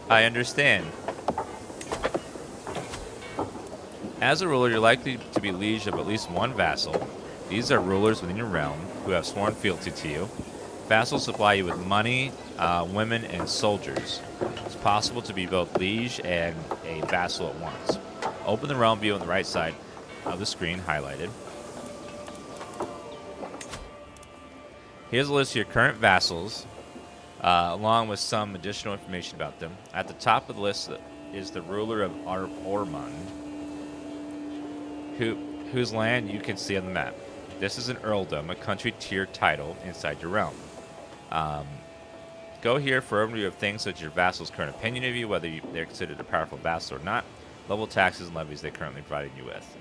I understand. As a ruler, you're likely to be liege of at least one vassal. These are rulers within your realm who have sworn fealty to you. Vassals supply you with money, women, and soldiers. It's possible to be both liege and a vassal at once. Open the realm view on the right side of the screen, highlighted. Here's a list of your current vassals, along with some additional information about them. At the top of the list is the ruler of Ormond, whose land you can see on the map. This is an earldom, a country tier title inside your realm. Go here for an overview of things such as your vassal's current opinion of you, whether they're considered a powerful vassal or not, level taxes and levies they currently providing you with.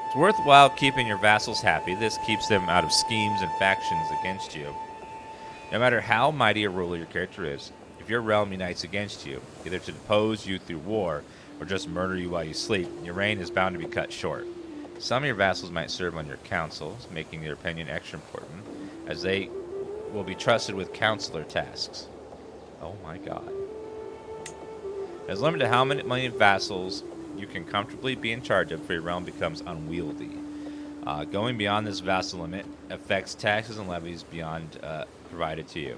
It's worthwhile keeping your vassals happy. This keeps them out of schemes and factions against you. No matter how mighty a ruler your character is, if your realm unites against you, either to depose you through war or just murder you while you sleep, your reign is bound to be cut short. Some of your vassals might serve on your councils, making their opinion extra important, as they will be trusted with counselor tasks. Oh my god. There's a limit to how many vassals you can comfortably be in charge of, for your realm becomes unwieldy. Going beyond this vassal limit affects taxes and levies beyond provided to you.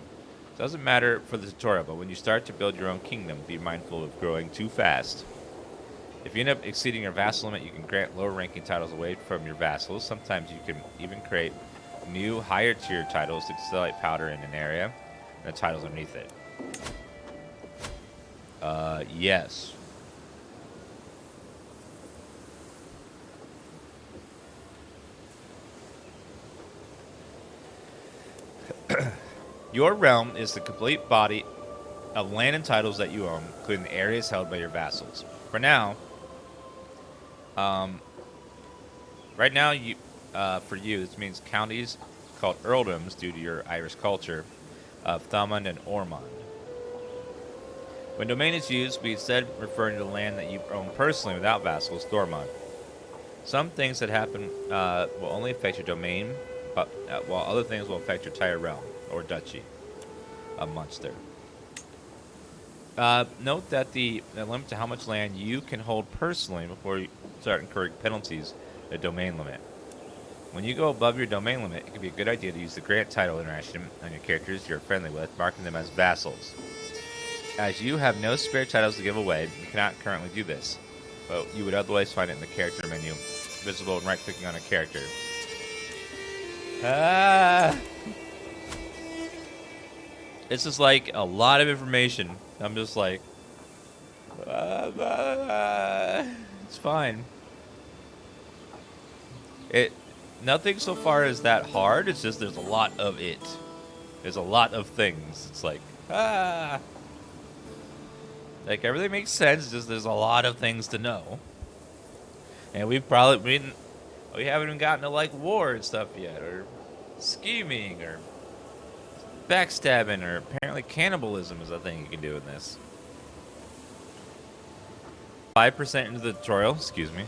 Doesn't matter for the tutorial, but when you start to build your own kingdom, be mindful of growing too fast. If you end up exceeding your vassal limit, you can grant lower ranking titles away from your vassals. Sometimes you can even create new higher tier titles to accelerate powder in an area, and the titles underneath it. Yes. Your realm is the complete body of land and titles that you own, including the areas held by your vassals. For now, right now, for you, this means counties called earldoms due to your Irish culture of Thomond and Ormond. When domain is used, we instead referring to the land that you own personally without vassals, Thormond. Some things that happen will only affect your domain, but while other things will affect your entire realm or duchy of Munster. Note that the limit to how much land you can hold personally before you start incurring penalties, the domain limit. When you go above your domain limit, it can be a good idea to use the grant title interaction on your characters you're friendly with, marking them as vassals. As you have no spare titles to give away, you cannot currently do this, but you would otherwise find it in the character menu, visible when right-clicking on a character. This is like a lot of information. I'm just like, it's fine. Nothing so far is that hard. It's just there's a lot of it. There's a lot of things. It's like, like everything makes sense. Just there's a lot of things to know, and we haven't even gotten to like war and stuff yet, or scheming, or backstabbing, or apparently cannibalism is a thing you can do in this. 5% into the tutorial, excuse me.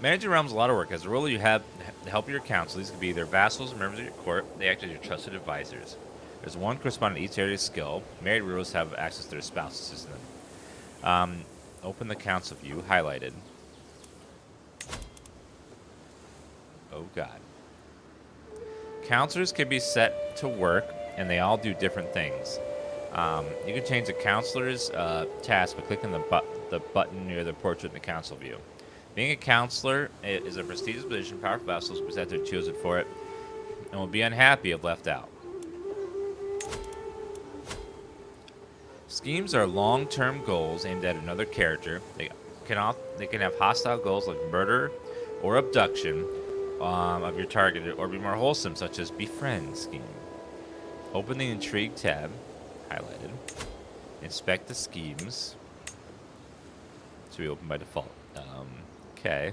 Managing realms is a lot of work. As a ruler, you have the help of your council. These could be either vassals or members of your court. They act as your trusted advisors. There's one corresponding to each area of skill. Married rulers have access to their spouses in them. Open the council view, highlighted. Oh god. Counselors can be set to work, and they all do different things. You can change the counselor's task by clicking the button near the portrait in the council view. Being a counselor is a prestigious position. Powerful vassals will be set to chosen for it, and will be unhappy if left out. Schemes are long-term goals aimed at another character. They can have hostile goals like murder or abduction of your target, or be more wholesome, such as befriend scheme. Open the Intrigue tab, highlighted. Inspect the schemes. To be open by default. Okay.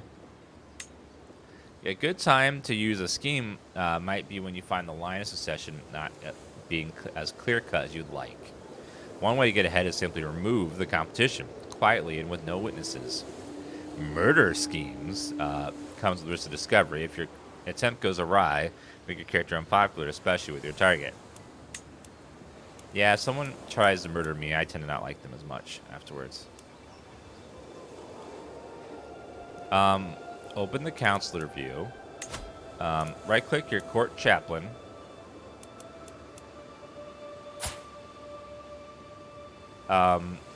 A good time to use a scheme might be when you find the line of succession not being as clear-cut as you'd like. One way to get ahead is simply remove the competition, quietly and with no witnesses. Murder schemes comes with risk of discovery. If your attempt goes awry, Make your character unpopular, especially with your target. Yeah, if someone tries to murder me, I tend to not like them as much afterwards. Open the counselor view. Right-click your court chaplain.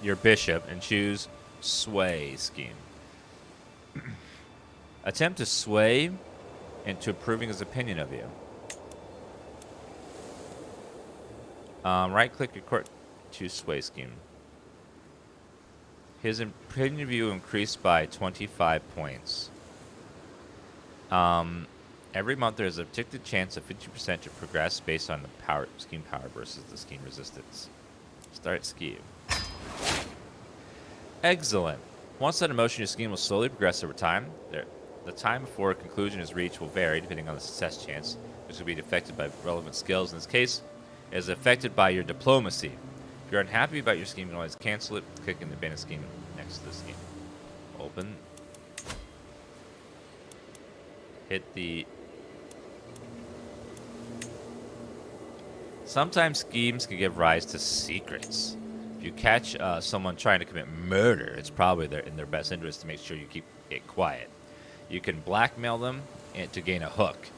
Your bishop, and choose sway scheme. Attempt to sway into approving his opinion of you. Right-click your court, choose sway scheme. His opinion of you increased by 25 points. Every month there is a predicted chance of 50% to progress based on the scheme power versus the scheme resistance. Start scheme. Excellent. Once set in motion, your scheme will slowly progress over time. The time before conclusion is reached will vary depending on the success chance, which will be affected by relevant skills. In this case, it is affected by your diplomacy. If you're unhappy about your scheme, you can always cancel it, clicking the abandoned scheme next to the scheme. Open. Hit the... Sometimes schemes can give rise to secrets. If you catch someone trying to commit murder, it's probably in their best interest to make sure you keep it quiet. You can blackmail them to gain a hook.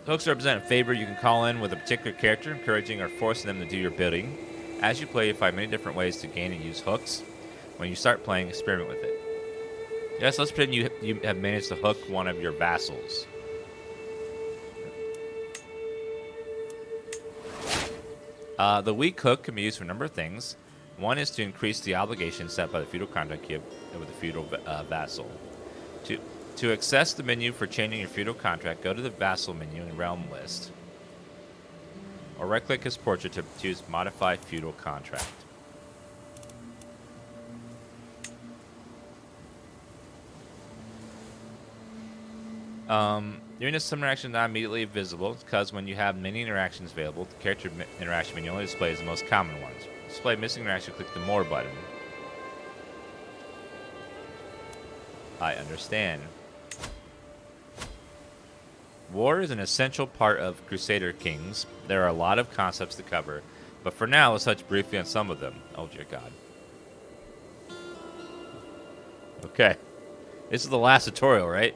Hooks represent a favor you can call in with a particular character, encouraging or forcing them to do your bidding. As you play, you find many different ways to gain and use hooks. When you start playing, experiment with it. Yes, let's pretend you have managed to hook one of your vassals. The weak hook can be used for a number of things. One is to increase the obligation set by the feudal contract you have with a feudal vassal. To access the menu for changing your feudal contract, go to the vassal menu in realm list. Or right-click his portrait to choose modify feudal contract. Doing a summon interaction not immediately visible because when you have many interactions available, the character interaction menu only displays the most common ones. To display missing interaction, click the More button. I understand. War is an essential part of Crusader Kings. There are a lot of concepts to cover, but for now, let's touch briefly on some of them. Oh dear God. Okay. This is the last tutorial, right?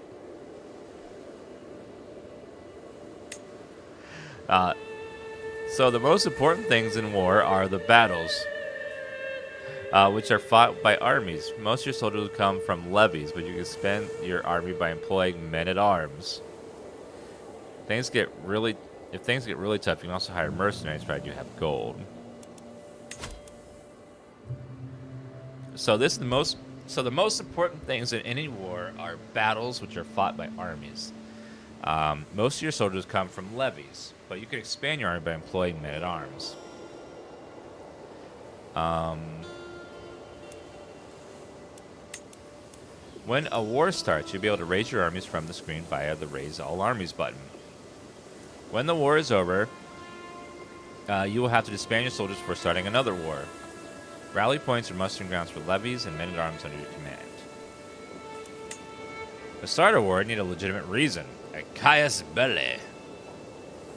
So the most important things in war are the battles, which are fought by armies. Most of your soldiers will come from levies, but you can spend your army by employing men-at-arms. If things get really tough, you can also hire mercenaries, provided you have gold. So the most important things in any war are battles, which are fought by armies. Most of your soldiers come from levies, but you can expand your army by employing men-at-arms. When a war starts, you'll be able to raise your armies from the screen via the Raise All Armies button. When the war is over, you will have to disband your soldiers before starting another war. Rally points are mustering grounds for levies and men-at-arms under your command. To start a war, you need a legitimate reason. A Caius Belli.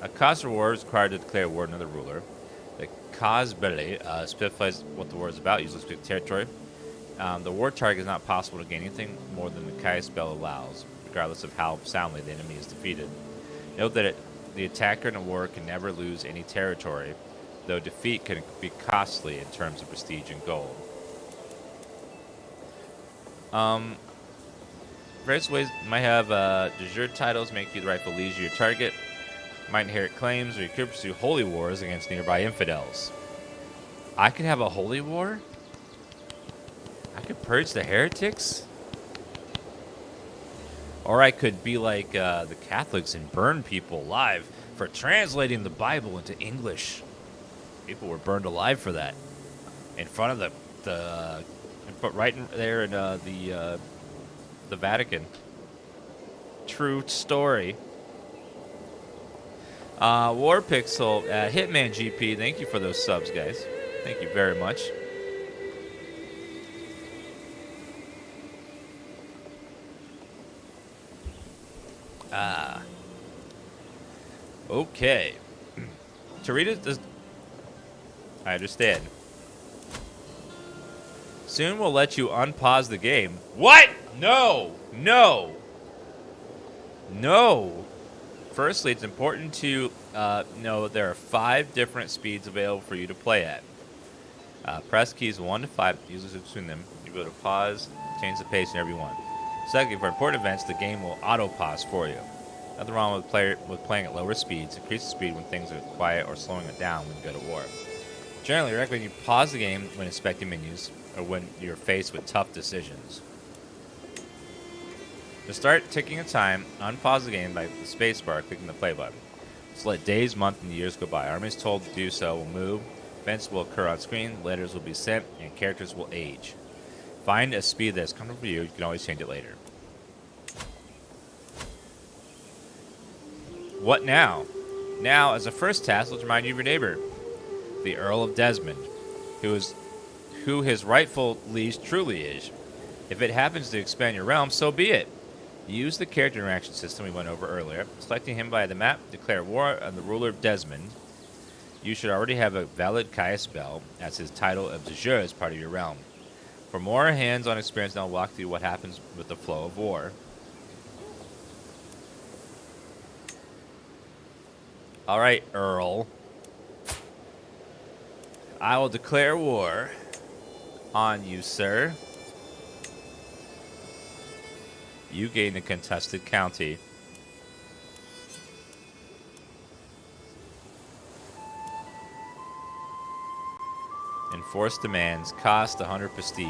A cause for war is required to declare war on another ruler. The cause belli specifies what the war is about, usually specific territory. The war target is not possible to gain anything more than the Caius Belli allows, regardless of how soundly the enemy is defeated. Note that the attacker in a war can never lose any territory, though defeat can be costly in terms of prestige and gold. Various ways might have de jure titles, make you the rightful liege of your target. Might inherit claims, or you could pursue holy wars against nearby infidels. I could have a holy war? I could purge the heretics? Or I could be like the Catholics and burn people alive for translating the Bible into English. People were burned alive for that. In front of right there in the Vatican. True story. Warpixel, Hitman GP, thank you for those subs, guys. Thank you very much. Okay. To read it, I understand. Soon we'll let you unpause the game. What? No. No. No. Firstly, it's important to know there are 5 different speeds available for you to play at. Press keys 1 to 5, usually between them. You go to pause, change the pace whenever you want. Secondly, for important events, the game will auto-pause for you. Nothing wrong with playing at lower speeds. Increase the speed when things are quiet or slowing it down when you go to war. Generally, I recommend you pause the game when inspecting menus or when you're faced with tough decisions. To start ticking a time, unpause the game by the spacebar clicking the play button. Just let days, months, and years go by. Armies told to do so will move, events will occur on screen, letters will be sent, and characters will age. Find a speed that is comfortable for you. You can always change it later. What now? Now, as a first task, let's remind you of your neighbor, the Earl of Desmond, who his rightful liege truly is. If it happens to expand your realm, so be it. Use the character interaction system we went over earlier. Selecting him by the map, declare war on the ruler of Desmond. You should already have a valid Kaya spell as his title of de jure as part of your realm. For more hands-on experience, I'll walk through what happens with the flow of war. All right, Earl. I will declare war on you, sir. You gain a contested county. Enforce demands. Cost 100 prestige.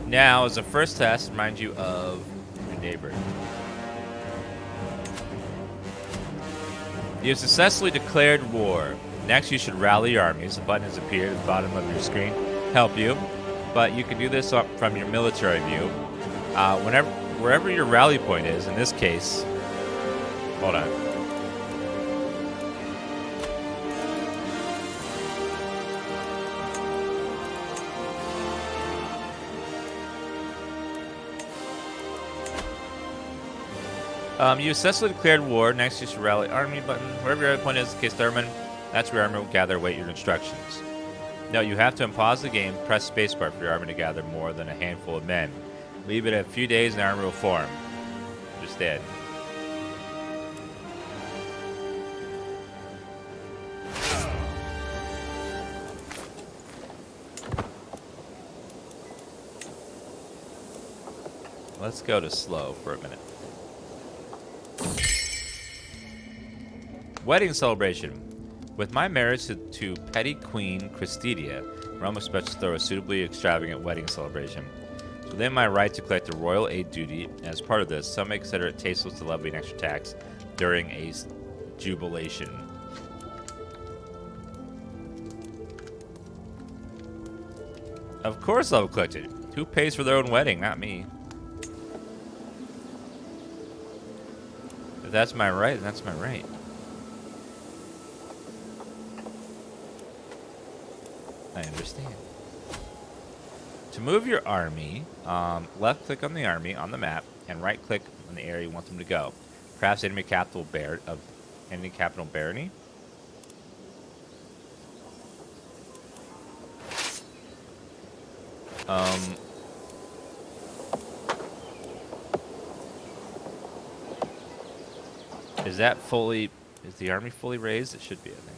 Now, as a first test, remind you of your neighbor. You have successfully declared war. Next, you should rally your armies. The button has appeared at the bottom of your screen. Help you, but you can do this up from your military view. Wherever your rally point is, in this case, hold on. You successfully declared war. Next, you should rally army button. Wherever your rally point is, in case determined, that's where your army will gather, await your instructions. No, you have to unpause the game, press spacebar for your army to gather more than a handful of men. Leave it a few days and the army will form. Just dead. Let's go to slow for a minute. Wedding celebration. With my marriage to Petty Queen Crusader, Rome expects to throw a suitably extravagant wedding celebration. It's within my right to collect the royal aid duty, and as part of this, some may consider it tasteless to levy an extra tax during a jubilation. Of course I'll collect it. Who pays for their own wedding? Not me. If that's my right, then that's my right. I understand. To move your army, left click on the army on the map and right click on the area you want them to go. Perhaps enemy capital barony. Is the army fully raised? It should be, I think.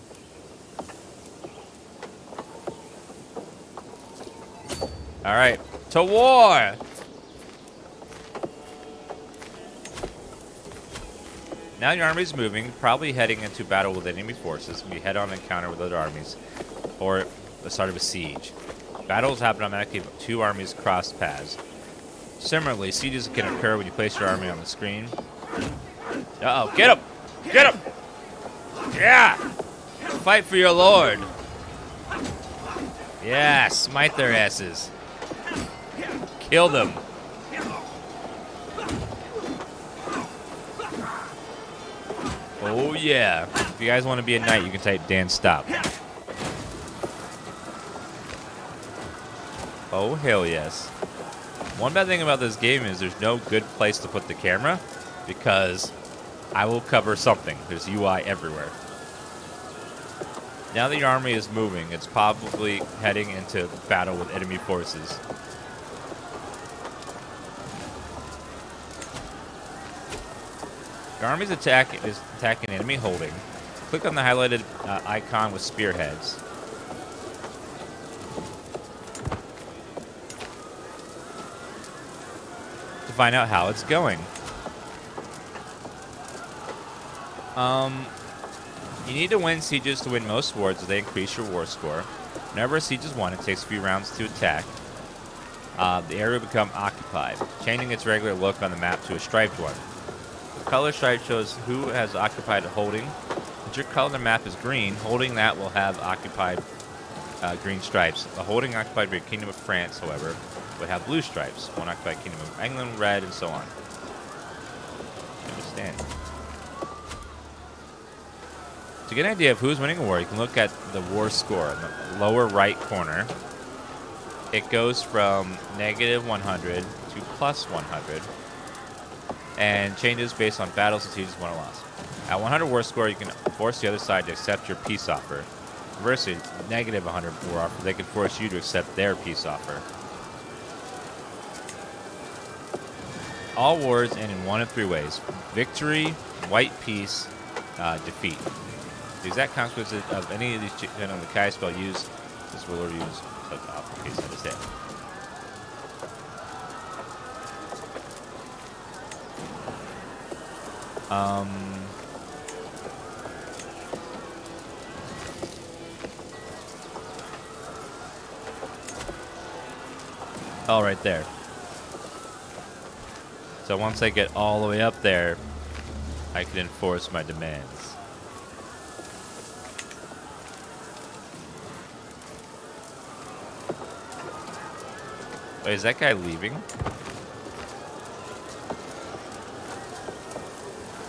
All right, to war! Now your army's moving, probably heading into battle with enemy forces. You head on encounter with other armies, or the start of a siege. Battles happen automatically if 2 armies cross paths. Similarly, sieges can occur when you place your army on the screen. Uh-oh, get him! Get him! Yeah! Fight for your lord! Yeah, smite their asses. Kill them. Oh yeah. If you guys want to be a knight, you can type Dan Stop. Oh hell yes. One bad thing about this game is there's no good place to put the camera because I will cover something. There's UI everywhere. Now that your army is moving, it's probably heading into battle with enemy forces. Your army's attacking enemy holding. Click on the highlighted icon with spearheads. To find out how it's going. You need to win sieges to win most wars as they increase your war score. Whenever a siege is won, it takes a few rounds to attack. The area will become occupied, changing its regular look on the map to a striped one. The color stripe shows who has occupied a holding. Since your color on the map is green, holding that will have occupied green stripes. The holding occupied by the Kingdom of France, however, would have blue stripes. One occupied Kingdom of England, red, and so on. You understand? To get an idea of who's winning a war, you can look at the war score in the lower right corner. It goes from -100 to +100 and changes based on battles and sieges won or lost. At 100 war score, you can force the other side to accept your peace offer. Conversely, -100 war offer, they can force you to accept their peace offer. All wars end in one of three ways: victory, white peace, defeat. The exact consequences of any of these on the Kai spell used, this will use such case understand. Oh, right there. So once I get all the way up there, I can enforce my demands. Wait, is that guy leaving?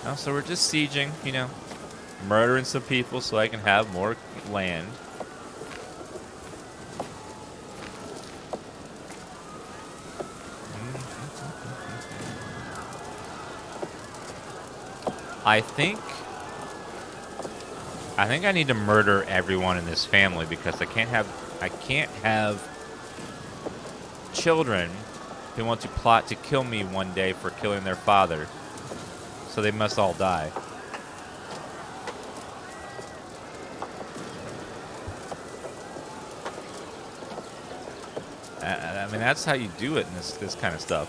Oh, so we're just sieging, you know, murdering some people so I can have more land. I think I need to murder everyone in this family because I can't have children who want to plot to kill me one day for killing their father. So they must all die. I mean, that's how you do it in this kind of stuff.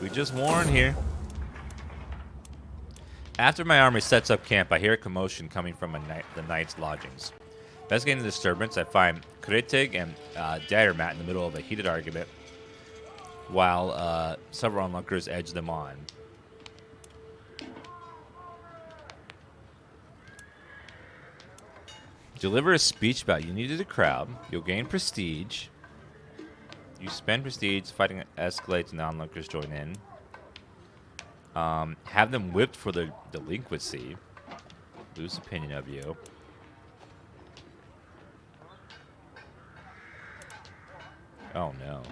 We just warn here. After my army sets up camp, I hear a commotion coming from the knight's lodgings. Investigating the disturbance, I find Crusader and Daggermat in the middle of a heated argument, while several onlookers edge them on. Deliver a speech about unity to the crowd. You'll gain prestige. You spend prestige, fighting escalates, and the onlookers join in. Have them whipped for their delinquency. Lose opinion of you. Oh no.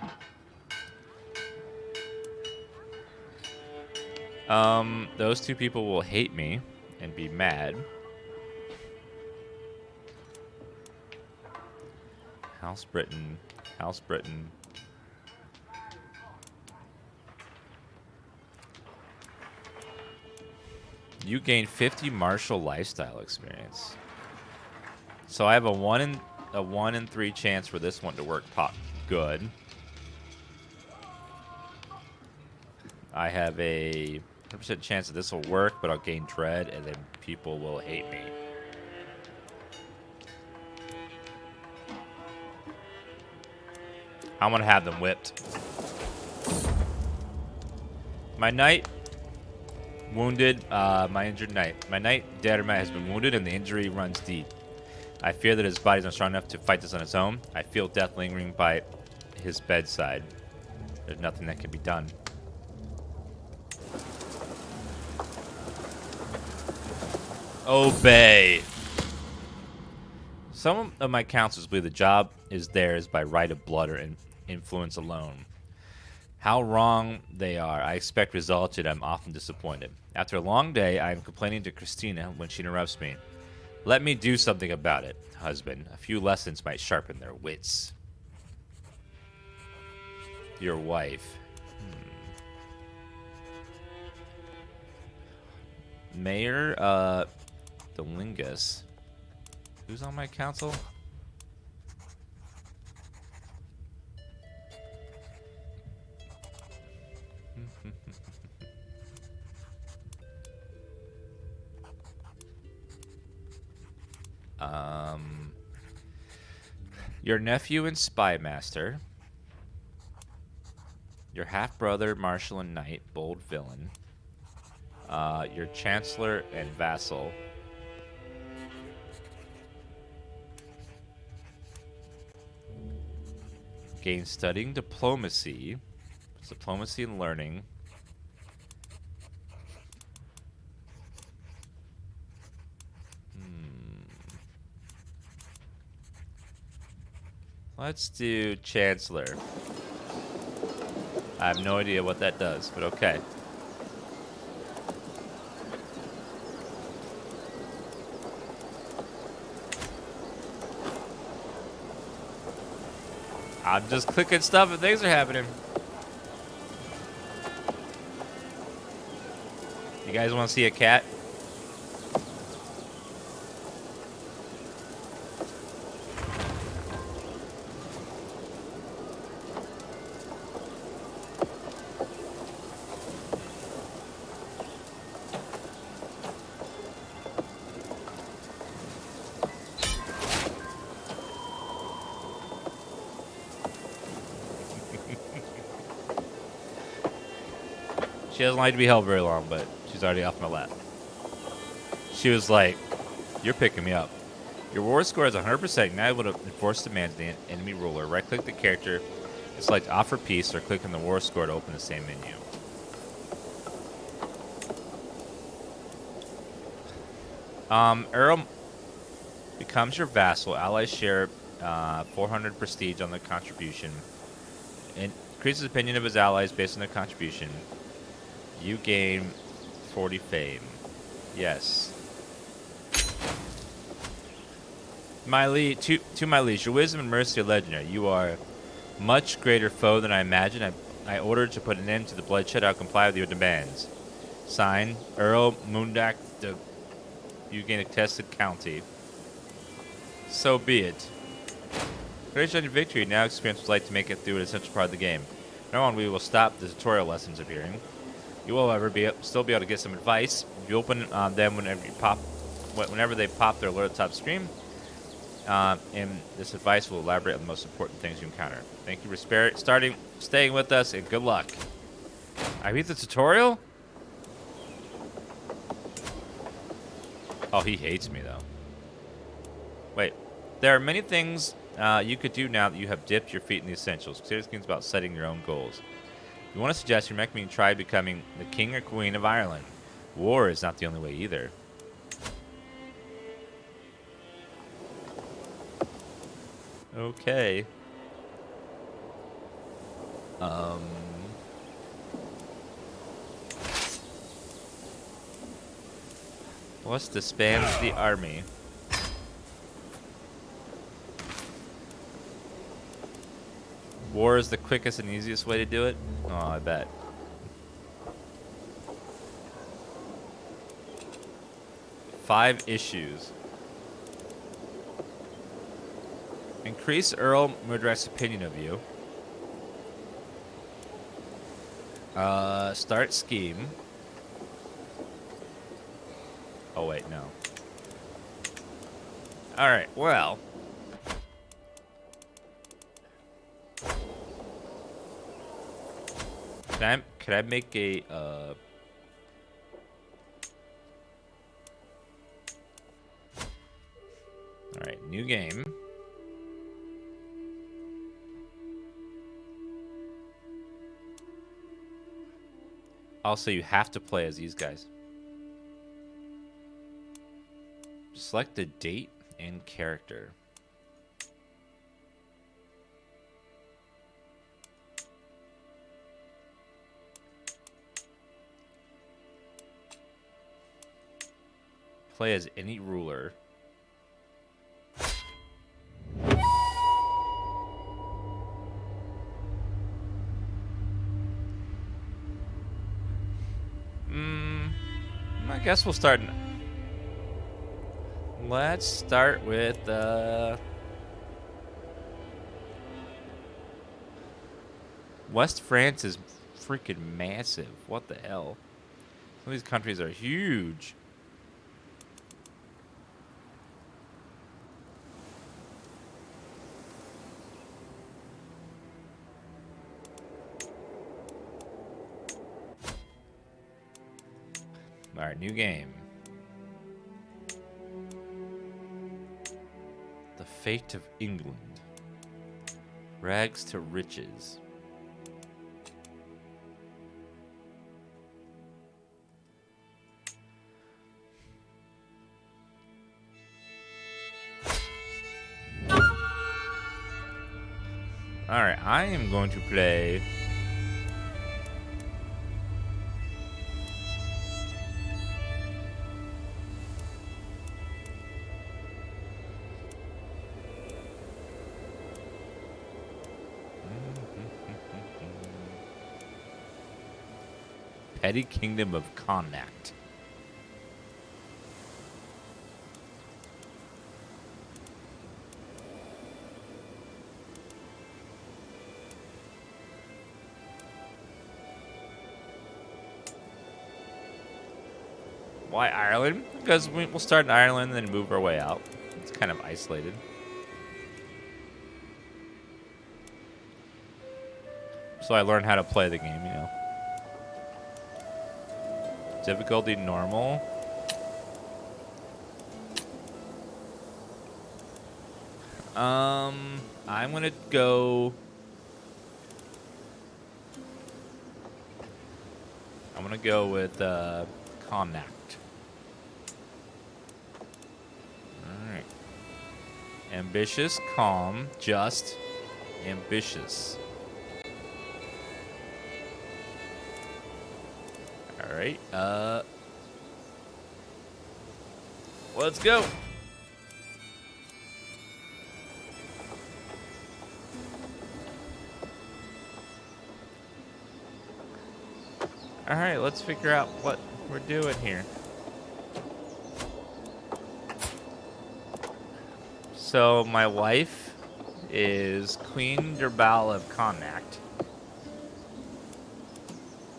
Those two people will hate me and be mad. House Britain. House Britain. You gain 50 martial lifestyle experience. So I have a 1 in 3 chance for this one to work good. I have a 100% chance that this will work, but I'll gain dread, and then people will hate me. I'm gonna have them whipped. My knight wounded, my injured knight. My knight, Daggermat, has been wounded and the injury runs deep. I fear that his body's not strong enough to fight this on its own. I feel death lingering by his bedside. There's nothing that can be done. Obey. Some of my counselors believe the job is theirs by right of blood or influence alone. How wrong they are. I expect results, yet I'm often disappointed. After a long day, I am complaining to Christina when she interrupts me. Let me do something about it, husband. A few lessons might sharpen their wits. Your wife. Mayor, Delingus. Who's on my council? Your nephew and spy master. Your half-brother, marshal and knight, bold villain. Your chancellor and vassal. Gain studying diplomacy. It's diplomacy and learning. Let's do chancellor. I have no idea what that does, but okay. I'm just clicking stuff and things are happening. You guys want to see a cat? She doesn't like to be held very long, but she's already off my lap. She was like, you're picking me up. Your war score is 100%. Now able to enforce demands of the enemy ruler. Right-click the character and select Offer Peace, or click on the war score to open the same menu. Earl becomes your vassal. Allies share 400 prestige on their contribution. Increases the opinion of his allies based on their contribution. You gain 40 fame. Yes. My liege, to my liege, your wisdom and mercy are legendary. You are a much greater foe than I imagined. I ordered to put an end to the bloodshed. I'll comply with your demands. Signed, Earl Mundak de You gain a contested county. So be it. Congratulations on your victory. Now experience what it's like to make it through an essential part of the game. Now on, we will stop the tutorial lessons appearing. You will, however, still be able to get some advice. You open them whenever they pop their alert at the top screen. And this advice will elaborate on the most important things you encounter. Thank you for staying with us, and good luck. I beat the tutorial? Oh, he hates me, though. Wait. There are many things you could do now that you have dipped your feet in the essentials. Consider things about setting your own goals. If you want to suggest, you recommend try becoming the king or queen of Ireland. War is not the only way either. Okay. What's disband the army? War is the quickest and easiest way to do it? Oh, I bet. Five issues. Increase Earl Murdrak's opinion of you. Start scheme. Oh, wait, no. Alright, well. Could I make a, Alright, new game. Also, you have to play as these guys. Select a date and character. Play as any ruler. I guess we'll start. Let's start with West France is freaking massive. What the hell? Some of these countries are huge. All right, new game. The Fate of England. Rags to riches. All right, I am going to play Petty Kingdom of Connacht. Why Ireland? Because we'll start in Ireland and then move our way out. It's kind of isolated. So I learned how to play the game, you know. Difficulty normal. I'm gonna go. I'm gonna go with Connacht. All right. Ambitious, calm, just, ambitious. All right. Let's go. All right, let's figure out what we're doing here. So my wife is Queen Derbal of Connacht.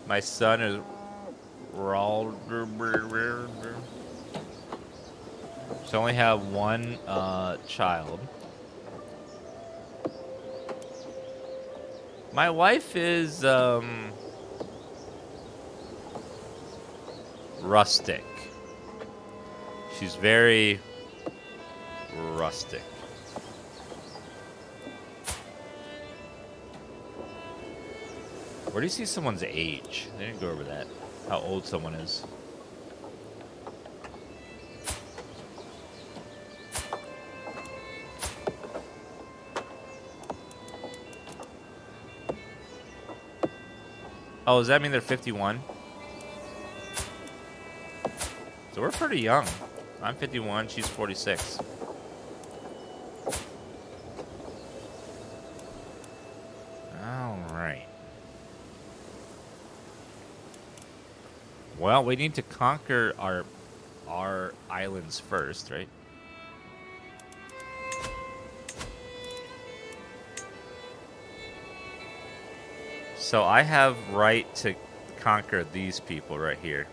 My son is Rawl. So I only have one child. My wife is rustic. She's very rustic. Where do you see someone's age? They didn't go over that. How old someone is. Oh, does that mean they're 51? So we're pretty young. I'm 51, she's 46. All right. Well, we need to conquer our islands first, right? So I have right to conquer these people right here.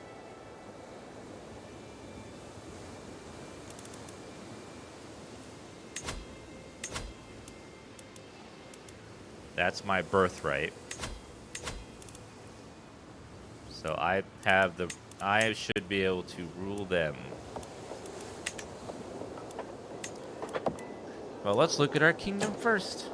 That's my birthright. So I should be able to rule them. Well, let's look at our kingdom first.